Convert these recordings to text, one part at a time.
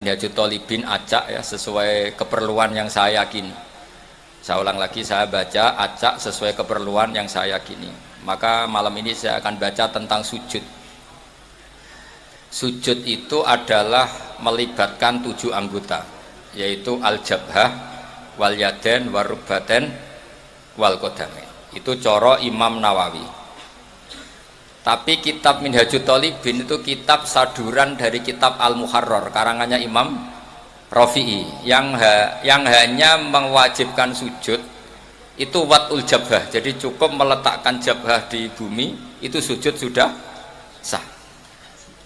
Minhajul Thalibin acak ya sesuai keperluan yang saya yakini. Saya ulang lagi, saya baca acak sesuai keperluan yang saya yakini. Maka malam ini saya akan baca tentang sujud. Sujud itu adalah melibatkan 7 anggota, yaitu al-jabhah, wal yaden, warubbaten, wal qadamain. Itu coro Imam Nawawi. Tapi kitab Minhajul Thalibin itu kitab saduran dari kitab Al-Muharrar karangannya Imam Rafi'i yang hanya mewajibkan sujud itu wat'ul jabhah. Jadi cukup meletakkan jabhah di bumi itu sujud sudah sah.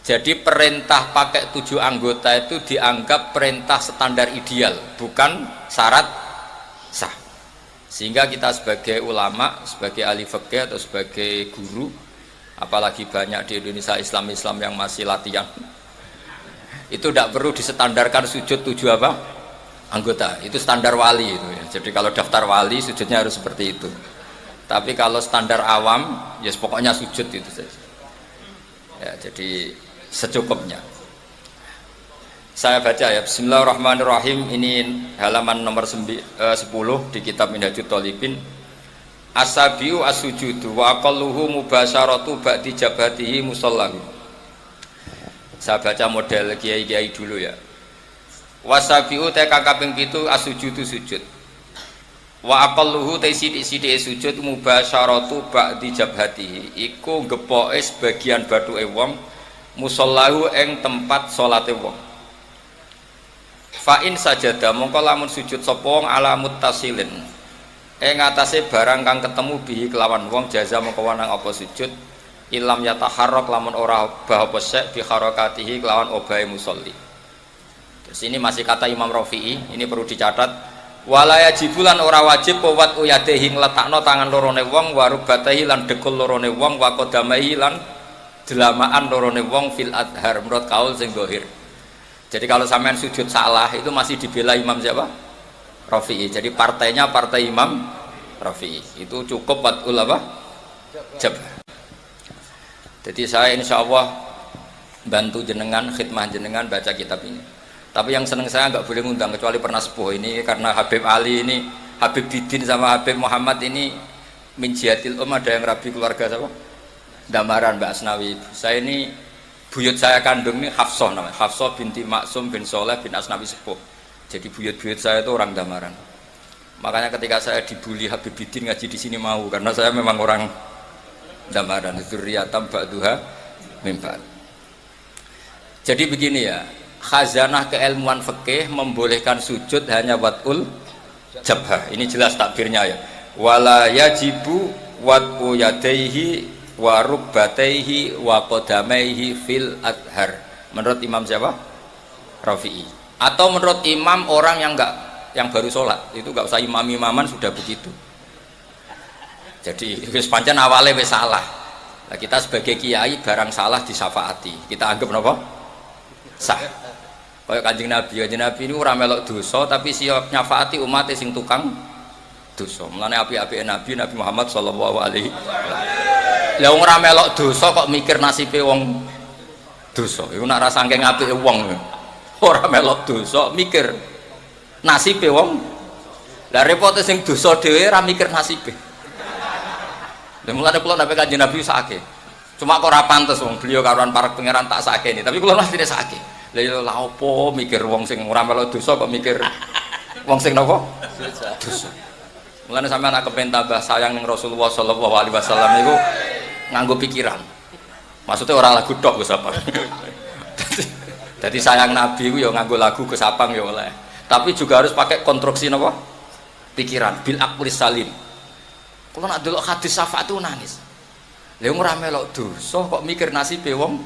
Jadi perintah pakai 7 anggota itu dianggap perintah standar ideal, bukan syarat sah. Sehingga kita sebagai ulama, sebagai ahli fikih atau sebagai guru, apalagi banyak di Indonesia Islam yang masih latihan, itu tidak perlu distandarkan sujud 7 apa? Anggota. Itu standar wali itu ya. Jadi kalau daftar wali sujudnya harus seperti itu. Tapi kalau standar awam ya pokoknya sujud itu saja. Ya, jadi secukupnya. Saya baca ya, Bismillahirrahmanirrahim. Ini halaman nomor 10 di kitab Minhajul Thalibin. Asabiu as-sujudu wa aqalluhu mubasyaratu ba'di jabatihi musallahu. Saya baca model kiai-kiai dulu ya. Wasabiu te kaping 7 as-sujudu sujud. Wa aqalluhu te sithik-sithike sujud mubasyaratu ba'di jabatihi. Iku gepoke sebagian bathuke wong musallahu ing tempat salate wong. Fa in sajada mongko lamun sujud sapa wong ala muttasilin ngatasi barang kang ketemu bihi kelawan wong jaza mongko wanang apa sujud ilam yataharrak lamun ora obah apa sek bi harakatihi kelawan obahe musolli. Terus ini masih kata Imam Rafi'i, ini perlu dicatat. Wala yajibulan ora wajib wat uyadehi ngletakno tangan lorone wong warubatahi lan dekul lorone wong wa qadamahi lan delamaan lorone wong fil adhar menurut kaul sing zahir. Jadi kalau sampean sujud salah itu masih dibela Imam siapa? Rafi'i. Jadi partainya partai Imam Rafi'i. Itu cukup watul apa? Jabah. Jadi saya insya Allah bantu jenengan, khidmah jenengan baca kitab ini. Tapi yang seneng saya nggak boleh ngundang kecuali pernah sepuh ini karena Habib Ali ini, Habib Didin sama Habib Muhammad ini min jihatil ada yang rabi keluarga siapa? Damaran Mbak Asnawi. Saya ini buyut saya kandung ini Hafsah namanya. Hafsah binti Maksum bin Soleh bin Asnawi sepuh. Jadi buyut-buyut saya itu orang Damaran. Makanya ketika saya dibully Habib Bidin ngaji di sini mau karena saya memang orang Damaran. Dzurriyatam ba'duha min ba'd. Jadi begini ya, khazanah keilmuan fikih membolehkan sujud hanya watul jabhah. Ini jelas takbirnya ya. Wala yajibu wat'u yadaihi wa rukbataihi wa qadamaihi fil adhar. Menurut Imam siapa? Rafi'i. Atau menurut imam orang yang baru sholat itu nggak usah imam-imaman sudah begitu. Jadi wis pancen awale wis salah. Nah, kita sebagai kiai barang salah disafaati. Kita anggap napa? Sah. Kayak Kanjeng Nabi ini ora melok dosa tapi siap nyafaati umat sing tukang dosa. Mulane apik-apike Nabi Muhammad sallallahu alaihi wasallam. Lah wong ora melok dosa kok mikir nasibe wong dosa. Iku nak ra saking apike wong. Ora melok dosa mikir nasibe wong. Lah repote sing dosa dhewe ora mikir nasibe. Lha mulane kula nek Kanjeng Nabi sakake. Cuma kok ora pantes wong beliau karuan para pangeran tak sakene, tapi kula mestine sakake. Lah opo mikir wong sing ora melok dosa kok mikir wong sing napa? Dosa. Mulane sampeyan nak kepen tambah sayang ning Rasulullah sallallahu alaihi wasallam niku nganggo pikiran. Maksudnya ora lagu tok Gus apa. Jadi sayang Nabi itu ya nganggo lagu Gus Sapang ya oleh. Tapi juga harus pakai konstruksi napa? Pikiran bil aqlis salim. Kalau nak delok hadis syafaat itu nangis. Lha wong ora melok dosa kok mikir nasibe wong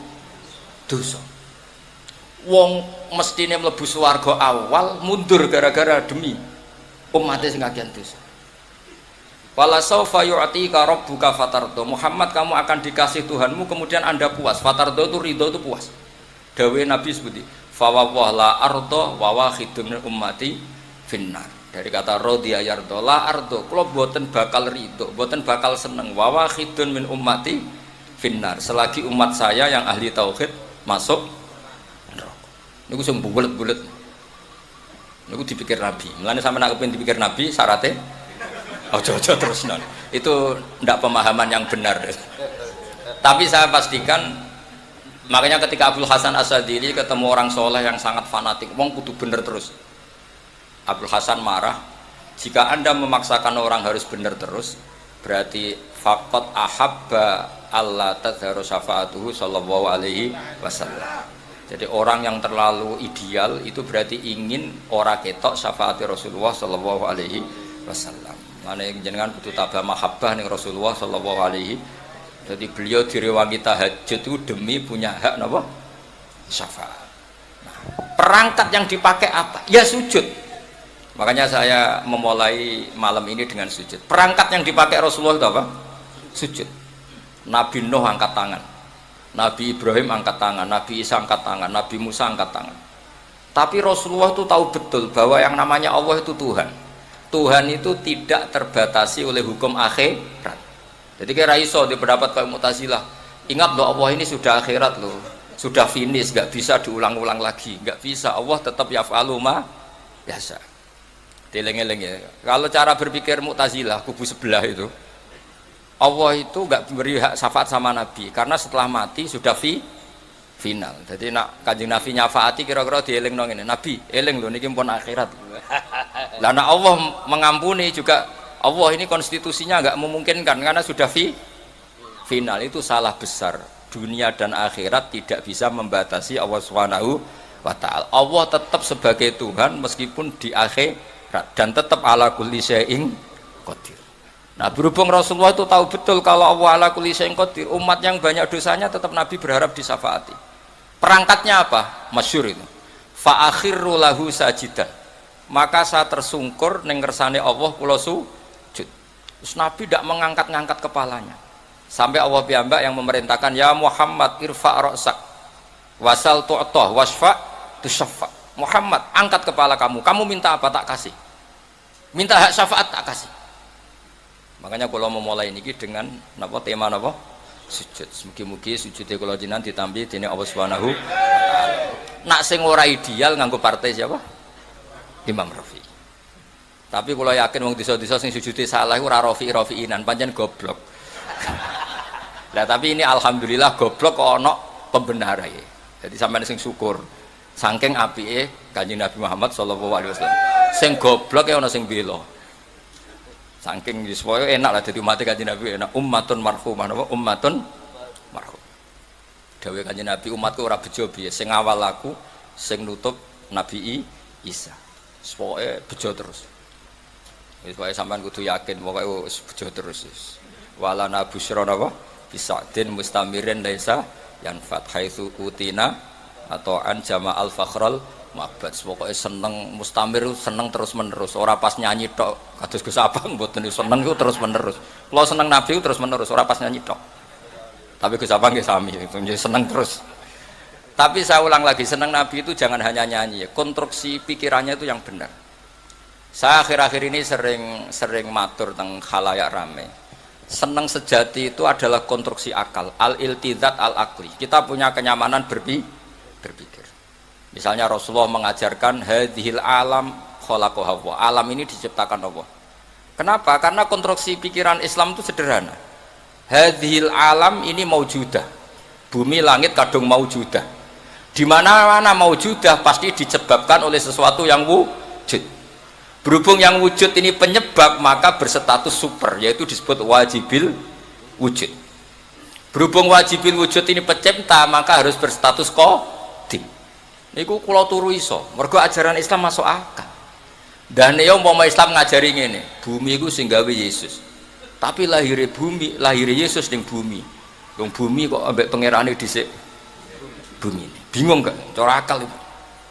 dosa. Wong mestine mlebu swarga awal mundur gara-gara demi umat sing kagian dosa. Wala saufa yu'tika rabbuka fatardo. Muhammad kamu akan dikasih Tuhanmu kemudian Anda puas. Fatardo itu ridho itu puas. Dawe Nabi seperti fawwah la ardo wa wakhidun min ummati finnar. Dari kata radiya yardo la ardo, kula mboten bakal ridho, mboten bakal seneng wa wakhidun min ummati finnar. Selagi umat saya yang ahli tauhid masuk neraka. Niku sing bulet-bulet. Niku dipikir Nabi. Mulane sampe nak kepengin dipikir Nabi syaratnya ojo-ojo terus non. Itu ndak pemahaman yang benar. Tapi saya pastikan, makanya ketika Abdul Hasan As-Sadili ketemu orang soleh yang sangat fanatik, wong kudu bener terus. Abdul Hasan marah, jika anda memaksakan orang harus bener terus, berarti faqat ahabba Allah tadharu syafa'atuhu sallallahu alaihi wasallam. Jadi orang yang terlalu ideal itu berarti ingin ora ketok syafaati Rasulullah sallallahu alaihi wasallam. Mane jenengan kudu tabah mahabbah ning Rasulullah sallallahu alaihi. Jadi beliau direwangi tahajud itu demi punya hak napa? Syafaat. Nah, perangkat yang dipakai apa? Ya sujud. Makanya saya memulai malam ini dengan sujud. Perangkat yang dipakai Rasulullah itu apa? Sujud. Nabi Nuh angkat tangan. Nabi Ibrahim angkat tangan, Nabi Isa angkat tangan, Nabi Musa angkat tangan. Tapi Rasulullah itu tahu betul bahwa yang namanya Allah itu Tuhan. Tuhan itu tidak terbatasi oleh hukum akhirat. Jadi kira iso di pendapat kaum Mu'tazilah. Ingat loh, Allah ini sudah akhirat loh, sudah finish, nggak bisa diulang-ulang lagi, nggak bisa. Allah tetap yaf'alu ma yasha. Dileng-eleng ya. Kalau cara berpikir Mu'tazilah kubu sebelah itu, Allah itu nggak beri hak syafaat sama Nabi karena setelah mati sudah final. Jadi nak Kanjeng Nabi nyafaati kira-kira dieling nang ngene. Nabi, eling lho niki pun akhirat. Lah nak Allah mengampuni juga, Allah ini konstitusinya nggak memungkinkan karena sudah final. Itu salah besar. Dunia dan akhirat tidak bisa membatasi Allah Subhanahu wa taala. Allah tetap sebagai Tuhan meskipun di akhirat dan tetap ala kulli syai'in qadir. Nah, berhubung Rasulullah itu tahu betul kalau Allah ala kulli syai'in qadir, umat yang banyak dosanya tetap Nabi berharap disyafaati. Perangkatnya apa? Masyhur itu. Fa akhirru lahu sajidan. Maka saya tersungkur ning ngersane Allah kula sujud. Terus Nabi tidak mengangkat-ngangkat kepalanya. Sampai Allah piyambak yang memerintahkan, ya Muhammad irfa' ra'sak wasal tu'tah wasfa' tusyaffa. Muhammad, angkat kepala kamu. Kamu minta apa tak kasih. Minta hak syafaat tak kasih. Makanya kalau memulai ini dengan napa tema napa sujud. Mugi-mugi sujudnya kalau jinan ditampi dene Allah Subhanahu wa taala. Nak sing ora ideal nganggo partai siapa? Imam Rafi. Tapi kalau yakin wong desa-desa sing sujudnya salah ora rafi'inan pancen goblok. Lah tapi ini alhamdulillah goblok kok ana pembenare. Jadi sampean sing syukur. Saking apike Kanjeng Nabi Muhammad sallallahu alaihi wasallam. Sing goblok ya ana sing bela. Saking supaya enak lah jadi umat Kanjeng Nabi enak. Ummatun marhumah napa? Ummatun marhum. Dawuh Kanjeng Nabi, umatku ora bejo piye, sing awal aku, sing nutup Nabi Isa. Pokoke bejo terus. Wis pokoke sampean kudu yakin pokoke wis bejo terus wis. Walana busyra napa? Bisadin mustamirin laisa yanfat haitsu utina atau an jama'al fakhral mabat. Pokoknya seneng mustamir, seneng terus menerus. Ora pas nyanyi tok kados Gus Abang mboten seneng itu terus menerus. Kalau seneng Nabi itu terus menerus, ora pas nyanyi tok. Tapi Gus Abang nggih sami, seneng terus. Tapi saya ulang lagi, seneng Nabi itu jangan hanya nyanyi, konstruksi pikirannya itu yang benar. Saya akhir-akhir ini sering matur tentang khalayak rame. Seneng sejati itu adalah konstruksi akal, al-iltidzat al-aqli. Kita punya kenyamanan berpikir. Misalnya Rasulullah mengajarkan hadhil alam khalaqaha Allah. Alam ini diciptakan Allah. Kenapa? Karena konstruksi pikiran Islam itu sederhana. Hadhil alam ini maujudah. Bumi langit kadung maujudah. Di mana-mana maujudah pasti disebabkan oleh sesuatu yang wujud. Berhubung yang wujud ini penyebab, maka berstatus super, yaitu disebut wajibil wujud. Berhubung wajibil wujud ini pencipta, maka harus berstatus qadim. Niku kula turu iso, mergo ajaran Islam masuk akal. Dan ya umpama Islam ngajari ngene, bumi iku sing gawe Yesus. Tapi lahire bumi, lahire Yesus ning bumi. Wong bumi kok ambek pangerane dhisik bumi ini. Bingung gak? Cara akal itu.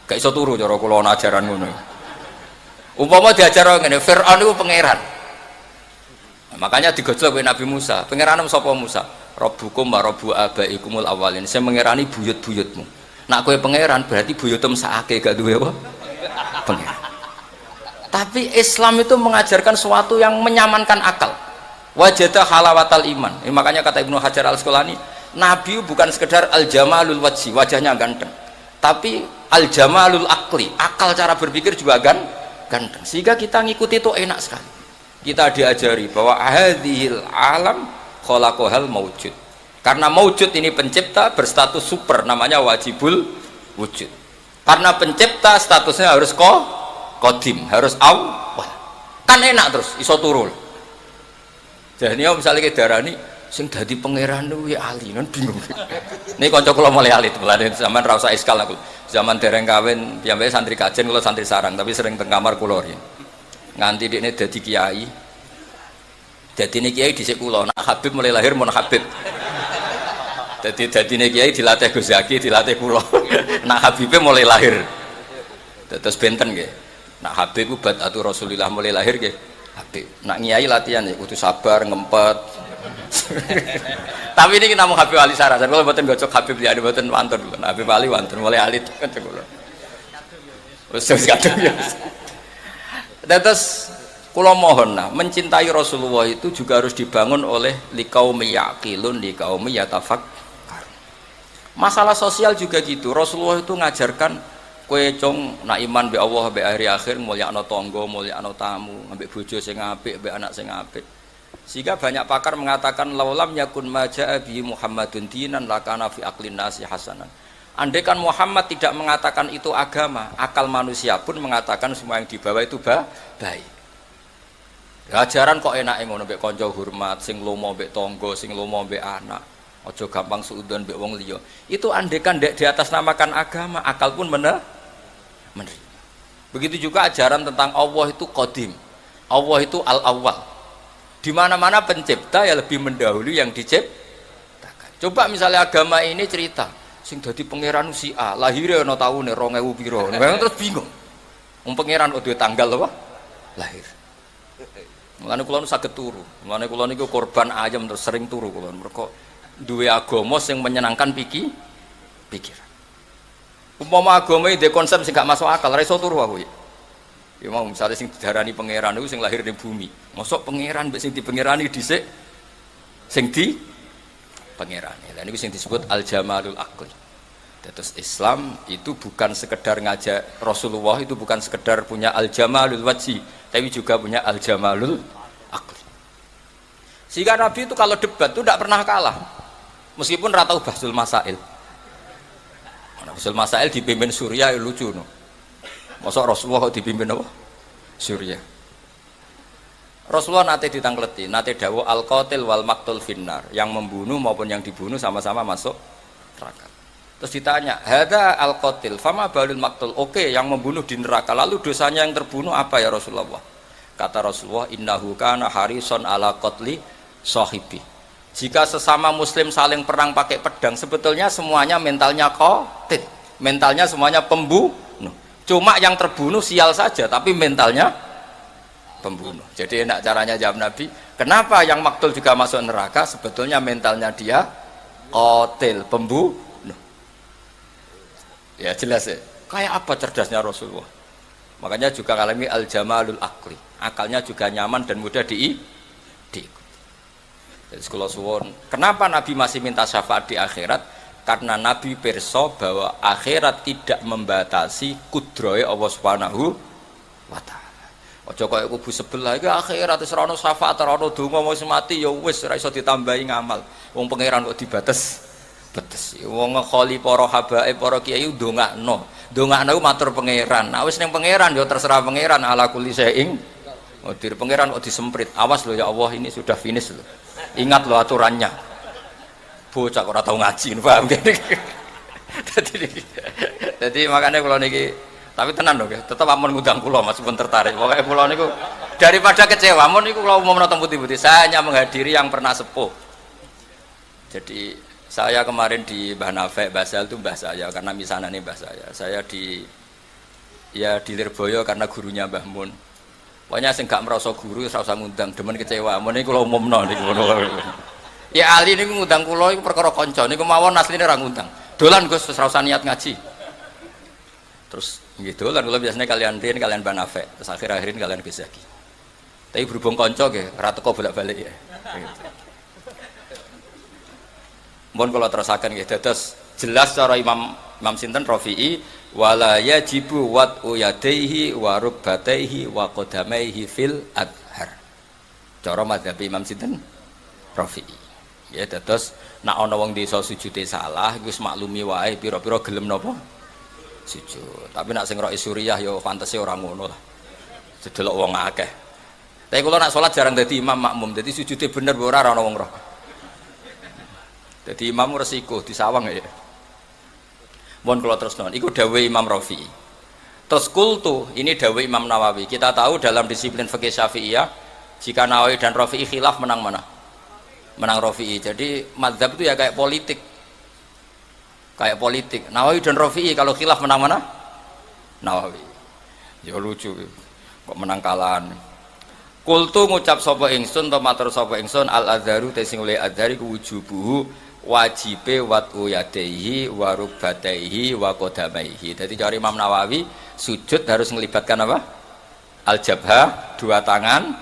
Gak iso turu cara kula ana ajaran ngono. Umpama diajar ngene, Firaun iku pangeran. Makanya digojlok oleh Nabi Musa. Pangeran sapa Musa? Rabbukum wa rabbu abaikumul awalin. Saya mengerani buyut-buyutmu. Nak kowe pangeran berarti buyutem sakake gak duwe apa? Pangeran. Tapi Islam itu mengajarkan sesuatu yang menyamankan akal. Wajada halawatal iman. Makanya kata Ibnu Hajar Al-Asqalani, Nabi bukan sekedar al-jamalul wajhi, wajahnya ganteng. tapi al jamalul akli, akal cara berpikir juga ganteng, sehingga kita ngikuti itu enak sekali. Kita diajari bahwa hadhil alam khalaqahal maujud, karena maujud ini pencipta berstatus super, namanya wajibul wujud. Karena pencipta statusnya harus qadim, harus awal, kan enak terus iso turun. Jadi misalnya ke darani sing dadi pangeran kuwi ali, kan bingung. Ini kanca kula mulai alit, mulane zaman ra usah iskal aku. Zaman dereng kawin piyambake santri kajen, kula santri sarang, tapi sering teng kamar kula riyen. Nganti dekne dadi kiai. Dadine kiai dhisik kula, nak Habib mulai lahir mun Habib. Dadine kiai dilatih Gus Zaki, dilatih kula. Nak Habibe mulai lahir. Terus benten nggih. Nak Habib ku badatu Rasulillah mulai lahir nggih. Habib. Nak kiai latihan ya kudu sabar, ngempet. Tapi ini namung Habib Ali Sarasan. Kalau mboten gocok Habib ya mboten wantun. Habib Ali wantun mulai alit kan kula. Wis kadung ya. Terus kula mohon mencintai Rasulullah itu juga harus dibangun oleh liqaumi yaqilun, liqaumi yatafakkar. Masalah sosial juga gitu. Rasulullah itu ngajarkan kowe cung nak iman be Allah be akhir mulyakno tangga, mulyakno tamu, ambek bojo sing apik, ambek anak sing apik. Sehingga banyak pakar mengatakan laulam yakun maja'a bi Muhammadun dinan lakana fi aqlin nasi hasanan. Andai kan Muhammad tidak mengatakan itu agama, akal manusia pun mengatakan semua yang dibawa itu baik. Ajaran kok enake ngono mbek kanca hormat, sing lomo mbek tangga, sing lomo mbek anak. Aja gampang suudon mbek wong liya. Itu andai kan di atas namakan agama, akal pun menerima. Begitu juga ajaran tentang Allah itu qadim. Allah itu al-awwal. Di mana-mana pencipta ya lebih mendahului yang diciptakan. Coba misalnya agama ini cerita sing dadi pangeran si A, lahirnya ana taune 2000 piro. Terus bingung. Wong pangeran kok duwe tanggal apa? Lahir. Mulane kula saged turu. Mulane kula niku korban ayam terus sering turu kula. Mergo duwe agama sing menyenangkan pikiran. Umpama agama iki konsep sing gak masuk akal, ora iso turu aku ya. Ya mau misalnya sing didarani pangeran itu sing lahir di bumi, mosok pangeran mbek sing dipangerani dhisik sing di pangerane. Lah niku sing disebut al jamalul aqli. Terus Islam itu bukan sekedar ngajak, Rasulullah itu bukan sekedar punya al jamalul wajhi, tapi juga punya al jamalul aqli. Sehingga Nabi itu kalau debat itu tidak pernah kalah. Meskipun ratau bahsul masail. Bahsul masail dipimpin Surya ya lucu no. Masa Rasulullah kok dipimpin apa? Surya. Rasulullah nate ditangkleti, nate dawuh al-qatil wal maqtul finnar, yang membunuh maupun yang dibunuh sama-sama masuk neraka. Terus ditanya, hadza al-qatil fama balul maqtul? Oke, yang membunuh di neraka, lalu dosanya yang terbunuh apa ya Rasulullah? Kata Rasulullah, innahu kana harison ala qatli sahibi. Jika sesama muslim saling perang pakai pedang, sebetulnya semuanya mentalnya qatil, mentalnya semuanya pembunuh. Cuma yang terbunuh sial saja, tapi mentalnya pembunuh. Jadi enak caranya jawab Nabi, kenapa yang maktul juga masuk neraka? Sebetulnya mentalnya dia qatil, pembunuh. Ya jelas ya. Kayak apa cerdasnya Rasulullah? Makanya juga kalami al jamalul aqli. Akalnya juga nyaman dan mudah diikuti. Jadi sekolah suwon. Kenapa Nabi masih minta syafaat di akhirat? Karena Nabi perso bahwa akhirat tidak membatasi kudrohe Allah Subhanahu wa taala. Aja kaya kubu sebelah iki akhirat wis ora ono syafaat, ora ono donga wis mati ya wis ora iso ditambahi ngamal. Wong pangeran kok dibates. Wong ngekholi para habaib, para kiai ndongakno. Ndongakno ku matur pangeran. Nah wis ning pangeran ya terserah pangeran ala kulli syai'in. Dir pangeran kok disemprit. Awas lho ya Allah, ini sudah finish lho. Ingat lho aturannya. Bocah ora tau ngaji, paham gak? Jadi makanya kalau niki, tapi tenan loh, tetap amun ngundang kula meskipun tertarik. Pokoknya kula niku daripada kecewa, amun niku kalau mau menonton putih-putih, saya hanya menghadiri yang pernah sepuh. Jadi saya kemarin di Mbah Nafek, Basal itu mbah saya, karena misalnya nih mbah saya. Saya di Lirboyo karena gurunya Mbah Mun. Pokoknya sing gak merasa guru, ora usah ngundang, demen kecewa. Amun niku kula umumno niku. Ya Ali niku ngundang kula iku perkara kanca niku mawon asline ora ngundang. Dolan Gus ora usah niat ngaji. Terus nggih dolan kula biasanya kalian Rin, kalian Banafek, terus akhir-akhirin kalian Gus Zaki. Tapi berhubung kanca nggih ora teko bolak-balik ya. Gitu. Mohon kula terusaken nggih dados Jelas cara Imam sinten Rafi'i, wala yajibu wat'u yadaihi wa rukbataihi wa qadamaihi fil adhar. Cara mazhab Imam sinten Rafi'i. Ya terus nak ana wong desa sujude salah wis maklumi wae pira-pira gelem napa sujud. Tapi nak sing roh Suriah ya fantasi ora ngono lah. Sedelok wong akeh. Tapi kula nak salat jarang dadi imam makmum. Dadi sujude bener ora ana wong roh. Dadi imam resiko disawang ya. Mohon kula terusno. Iku dawuh Imam Rafi'i. Terus kultu, ini dawuh Imam Nawawi. Kita tahu dalam disiplin fikih Syafi'iyah, jika Nawawi dan Rafi'i khilaf menang mana? Menang Rafi'i. Jadi mazhab itu ya kayak politik. Kayak politik. Nawawi dan Rafi'i kalau khilaf menang mana? Nawawi. Ya lucu. Kok menang kalahan. Kultu ngucap sapa ingsun to matur sapa ingsun al-azharu te sing oleh azhari ku wujubuhu wajibe wat'u yadaihi wa rukbataihi wa qadamaihi. Jadi dari Imam Nawawi sujud harus melibatkan apa? Al-jabhah, dua tangan,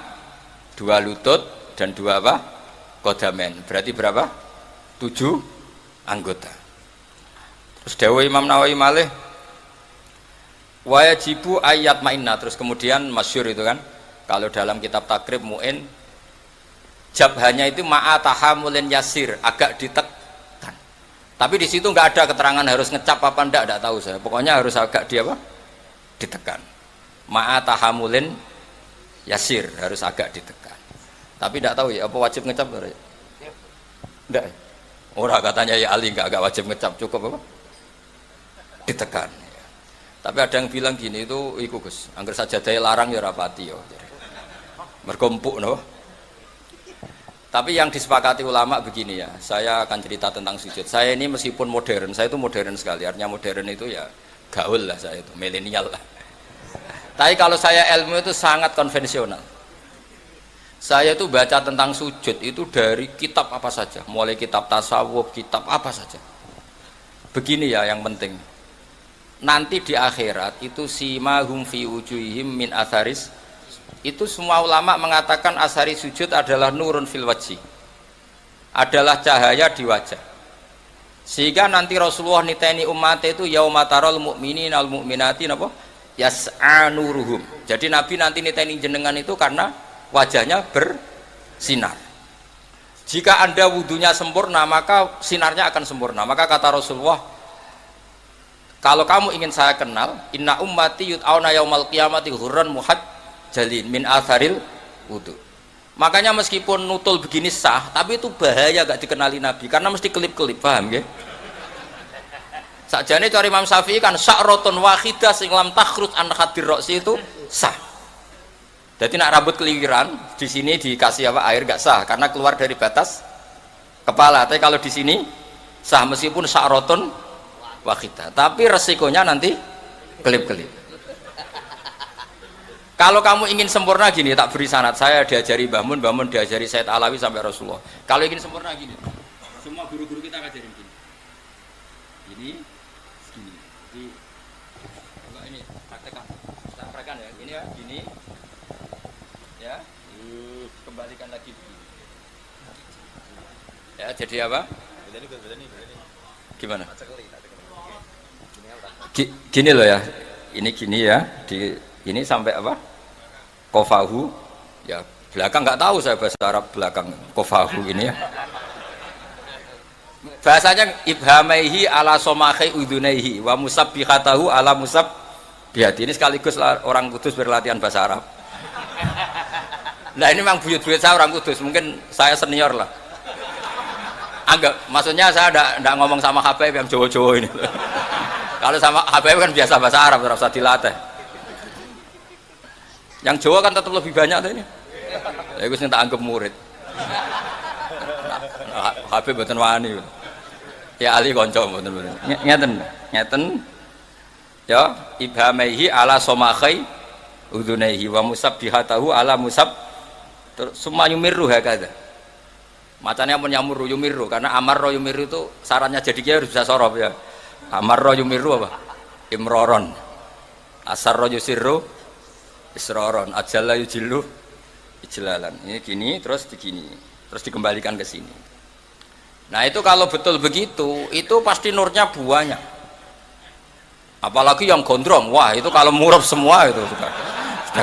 dua lutut dan dua apa? Qadamen. Berarti berapa? 7 anggota. Terus dawuh Imam Nawawi malih wajibu ayat mainna, terus kemudian masyhur itu kan kalau dalam kitab takrib mu'in jabhanya itu ma'a tahamulin yasir, agak ditekan. Tapi di situ nggak ada keterangan harus ngecap apa enggak tahu saya. Pokoknya harus agak di apa? Ditekan. Ma'a tahamulin yasir, harus agak ditekan. Tapi enggak tahu ya apa wajib ngecap enggak? Enggak. Orang katanya ya Ali enggak wajib ngecap, cukup apa? Ditekan. Tapi ada yang bilang gini itu iku Gus, angger sajadahe larang ya rapati yo. Mergo empuk no. Tapi yang disepakati ulama begini ya, saya akan cerita tentang sujud. Saya ini meskipun modern, saya itu modern sekali. Artinya modern itu ya gaul lah, saya itu milenial lah. Tapi kalau saya ilmu itu sangat konvensional. Saya itu baca tentang sujud itu dari kitab apa saja, mulai kitab tasawuf, kitab apa saja. Begini ya yang penting. Nanti di akhirat itu simahum fi wujuhihim min atharis. Itu semua ulama mengatakan asari sujud adalah nurun fil wajhi, adalah cahaya di wajah. Sehingga nanti Rasulullah niteni umat itu yaumatarul mu'minin al mu'minati napa yas'a nuruhum. Jadi Nabi nanti niteni jenengan itu karena wajahnya bersinar. Jika Anda wudunya sempurna maka sinarnya akan sempurna. Maka kata Rasulullah, kalau kamu ingin saya kenal, inna ummati yut'auna yaumal qiyamati ghurran jalin min atharil wudu. Makanya meskipun nutul begini sah, tapi itu bahaya gak dikenali Nabi karena mesti kelip-kelip, paham ya? Sakjane cari Imam Syafi'i kan sya'ratun wahidah sing lam takhrut an khadir ra'si itu sah. Jadi nak rambut keliwiran di sini dikasih apa air gak sah karena keluar dari batas kepala. Tapi kalau di sini sah meskipun sya'ratun wahidah. Tapi resikonya nanti kelip-kelip. Kalau kamu ingin sempurna gini, tak beri sanad. Saya diajari Mbah Mun diajari Said Alawi sampai Rasulullah. Kalau ingin sempurna gini, semua guru-guru kita ngajarin gini. Ini, segini. Jadi, kalau ini praktekkan, kita praktekkan ya. Ini ya, gini, ya, kembalikan lagi begini. Ya, jadi apa? Gimana? Gini loh ya. Ini gini ya. Ini sampai apa? Kofahu, ya belakang nggak tahu saya bahasa Arab belakang kofahu ini ya. Bahasanya ibhamaihi ala somahi udunaihi wa musabbihatahu ala musabbihati. Ini sekaligus orang Kudus berlatihan bahasa Arab. Nah ini memang buyut-buyut saya orang Kudus, mungkin saya senior lah. Anggap, maksudnya saya enggak ngomong sama Habib yang Jawa-Jawa ini. Kalau sama Habib kan biasa bahasa Arab, terus usah dilatih. Yang Jawa kan tetap lebih banyak tuh ini. Ya gue tak anggap murid. Habib mboten wani. Ya ali kanca mboten. Ngeten. Ya, ibhamaihi ala somakhai udunaihi wa musabbihatahu ala musab. Semua yumirru hakada. Macamnya pun yumirru karena amarro yumirru itu syaratnya jadi dia harus bisa sorof ya. Amarro yumirru apa? Imroron. Asarro yusirru isroron, ajalla yujillu ijlalan. Ini gini, terus begini, terus dikembalikan ke sini. Nah itu kalau betul begitu, itu pasti nurnya banyak. Apalagi yang gondrong, wah itu kalau murab semua itu sudah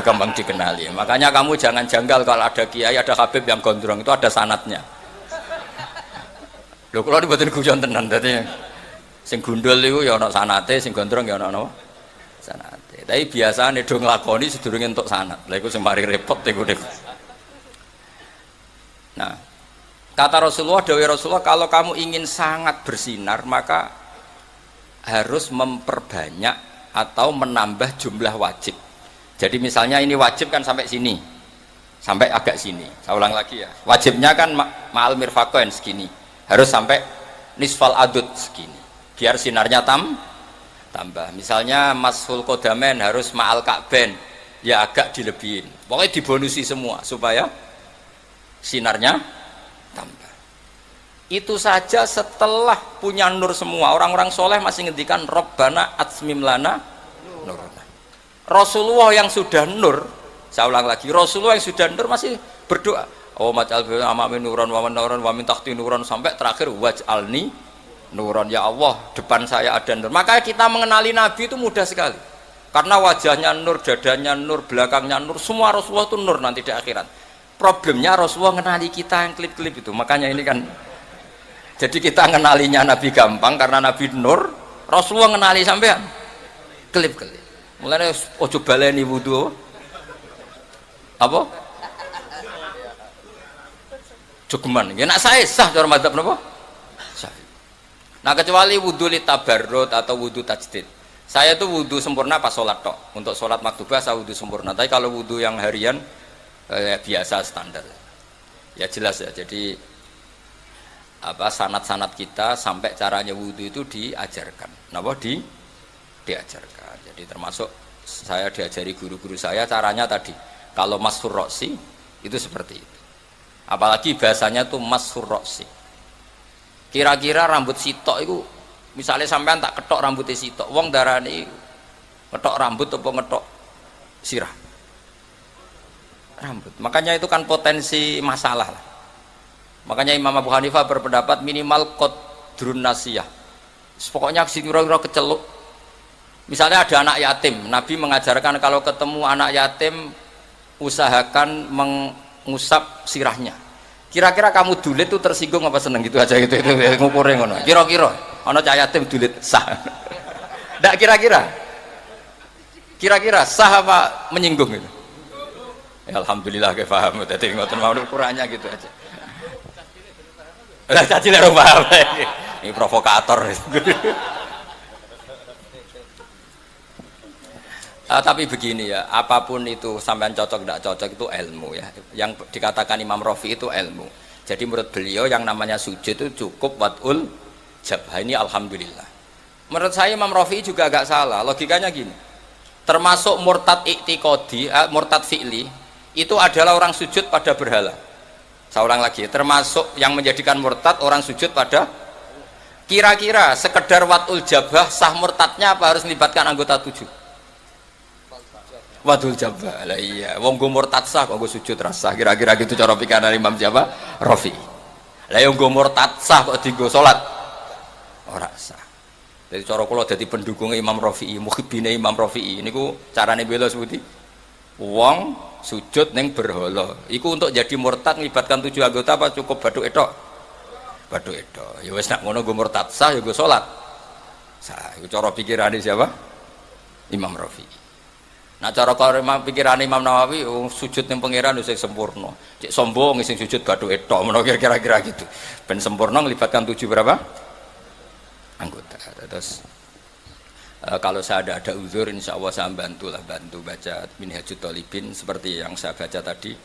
gampang dikenali. Makanya kamu jangan janggal kalau ada kiai, ada habib yang gondrong, itu ada sanatnya. Lho kalau dibuatin guyon tenan, berarti sing gundul itu ya ono sanate, sing gondrong ya ono sanate. Tapi biasanya do nglakoni sedurunge entuk sanat. Lha iku sing mari repot iku. Nah, kata Rasulullah, dawuh Rasulullah, kalau kamu ingin sangat bersinar maka harus memperbanyak atau menambah jumlah wajib. Jadi misalnya ini wajib kan sampai sini, sampai agak sini. Saya ulang lagi ya. Wajibnya kan ma'al mirfaqain segini, harus sampai nisfal adud segini. Biar sinarnya tambah. Misalnya mashul qodamain harus ma'al ka'bain, ya agak dilebihin. Pokoknya dibonusi semua supaya sinarnya tambah. Itu saja setelah punya nur semua. Orang-orang soleh masih ngendikan Rabbana atsmim lana nurna. Rasulullah yang sudah nur, saya ulang lagi, Rasulullah yang sudah nur masih berdoa, oh maj'al bi amami nuran wa nuran wa min tahti nuran, sampai terakhir waj'alni nuran, ya Allah depan saya ada nur. Maka kita mengenali Nabi itu mudah sekali, karena wajahnya nur, dadanya nur, belakangnya nur, semua Rasulullah itu nur nanti di akhirat. Problemnya Rasulullah mengenali kita yang klip-klip itu. Makanya ini kan, jadi kita mengenalinya Nabi gampang karena Nabi nur, Rasulullah mengenali sampean klip-klip. Mulane ojo baleni wudu apa? Cukuman. Ya nak saya sah cara madzhab napa? Sah. Nah kecuali wudu li tabarrud atau wudu tajdid. Saya tuh wudu sempurna pas sholat tok. Untuk sholat maktubah saya wudu sempurna. Tapi kalau wudu yang harian biasa standar. Ya jelas ya. Jadi apa sanat-sanat kita sampai caranya wudu itu diajarkan. Napa diajarkan. Jadi termasuk saya diajari guru-guru saya caranya tadi. Kalau mashur roksi itu seperti itu. Apalagi bahasanya tuh mashur roksi. Kira-kira rambut sitok itu, misalnya sampean tak ketok rambutnya sitok, wong darani ketok rambut apa ngetok sirah? Rambut. Makanya itu kan potensi masalah lah. Makanya Imam Abu Hanifah berpendapat minimal qadrun nasiyah. Pokoknya kira-kira keceluk. Misalnya ada anak yatim, Nabi mengajarkan kalau ketemu anak yatim usahakan mengusap sirahnya. Kira-kira kamu dulit tuh tersinggung apa seneng gitu aja gitu itu ngukurnya ngono. Kira-kira ana cah yatim dulit sah. Ndak kira-kira sah apa menyinggung gitu. Ya, alhamdulillah ke paham. Dadi ngoten mau ukurannya gitu aja. Lah caci lek paham. Ini provokator. Tapi begini ya, apapun itu sampean cocok tidak cocok itu ilmu ya. Yang dikatakan Imam Rafi itu ilmu. Jadi menurut beliau yang namanya sujud itu cukup watul jabhah, ini alhamdulillah. Menurut saya Imam Rafi juga agak salah. Logikanya gini, termasuk murtad i'tiqadi, murtad fi'li itu adalah orang sujud pada berhala. Saya ulang lagi, termasuk yang menjadikan murtad orang sujud pada, kira-kira sekedar watul jabhah sah murtadnya apa harus melibatkan anggota 7? Wadul jabal, lah iya, wong go murtad sah kok go sujud rasa, kira-kira gitu cara pikiran Imam siapa? Rafi. Lah yang go murtad sah kok digo salat ora sah. Jadi cara kula dadi pendukungnya Imam Rafi'i, muhibbine Imam Rafi'i niku carane bela seputi. Wong sujud ning berhala. Iku untuk jadi murtad melibatkan 7 anggota apa cukup bathuk tok? Bathuk tok. Ya wis nak ngono go murtad sah ya go salat. Sah, iku cara pikirane siapa? Imam Rafi'i. Nah cara pikiran Imam Nawawi sujud yang pangeran wis sempurna. Cek sombong sing sujud bathuk etok menawa kira-kira gitu. Ben sempurna melibatkan 7 berapa? Anggota. Terus kalau saya ada uzur insya Allah saya bantu baca Minhajut Thalibin seperti yang saya baca tadi.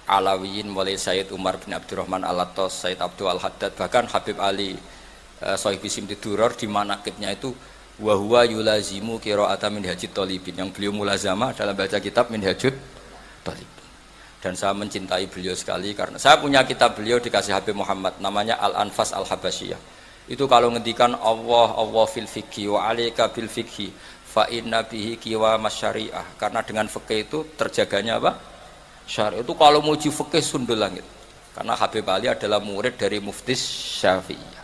Alawiyin mulai Sayyid Umar bin Abdurrahman Al-Attas, Sayyid Abdul Al-Haddad, bahkan Habib Ali Sohibi Simtiduror di manaqibnya itu wa huwa yulazimu qira'ata Minhajut Thalibin, yang beliau mulazamah dalam baca kitab Minhajut Thalibin. Dan saya mencintai beliau sekali karena saya punya kitab beliau dikasih Habib Muhammad namanya Al-Anfas Al-Habasyiyah. Itu kalau ngendikan Allah fil fikhi wa alaika bil fikhi fa inna bihi qiwa masyari'ah, karena dengan fikih itu terjaganya apa? Syariah. Itu kalau muji fikih sundul langit. Karena Habib Ali adalah murid dari Mufti Syafi'iyah.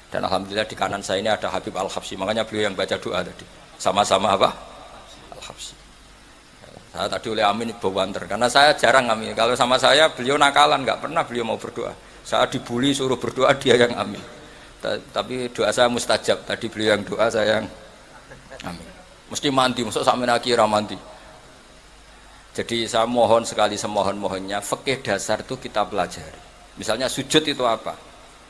Dan alhamdulillah di kanan saya ini ada Habib Al-Habsyi, makanya beliau yang baca doa tadi. Sama-sama apa? Al-Habsyi. Saya tadi oleh Amin bawanter, karena saya jarang amin. Kalau sama saya beliau nakalan, nggak pernah beliau mau berdoa. Saya dibully suruh berdoa, dia yang amin. Tapi doa saya mustajab. Tadi beliau yang doa, saya yang amin. Mesti mandi, masuk sampai akhirnya mandi. Jadi saya mohon sekali semohon-mohonnya, fikih dasar itu kita pelajari. Misalnya sujud itu apa?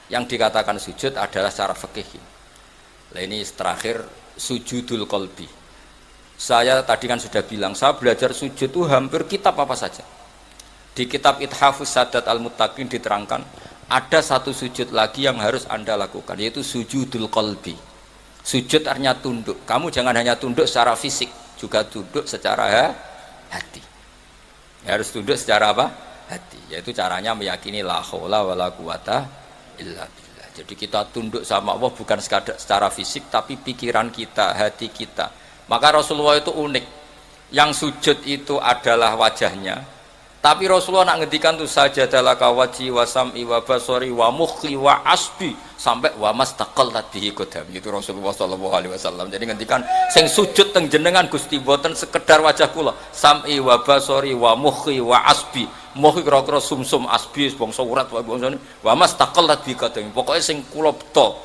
Yang dikatakan sujud adalah secara fikih. Nah ini terakhir sujudul qalbi. Saya tadi kan sudah bilang, saya belajar sujud itu hampir kitab apa saja. Di kitab Ithafus Sadat Al-Muttaqin diterangkan, ada satu sujud lagi yang harus Anda lakukan, yaitu sujudul qalbi. Sujud artinya tunduk. Kamu jangan hanya tunduk secara fisik, juga tunduk secara hati. Ya, harus tunduk secara apa? Hati. Yaitu caranya meyakini la haula wala quwata illa billah. Jadi kita tunduk sama Allah bukan sekadar secara fisik, tapi pikiran kita, hati kita. Maka Rasulullah itu unik. Yang sujud itu adalah wajahnya. Tapi Rasulullah nak ngendikan tuh sajadalaka wajhi wa sam'i wa basari wa mukhi wa asbi sampai wa mastaqallat bihi qadam. Itu Rasulullah sallallahu alaihi wasallam. Jadi ngendikan sing sujud teng jenengan Gusti boten sekedar wajah kula, sam'i wa basari wa mukhi wa asbi. Mukhi kira-kira sumsum, asbi bangsa urat wa mastaqallat bihi qadam. Pokoke sing kula beto.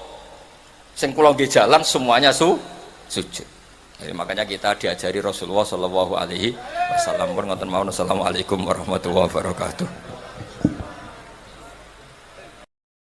Sing kula nggih jalan semuanya sujud. Jadi makanya kita diajari Rasulullah Shallallahu Alaihi Wasallam. Assalamualaikum warahmatullahi wabarakatuh.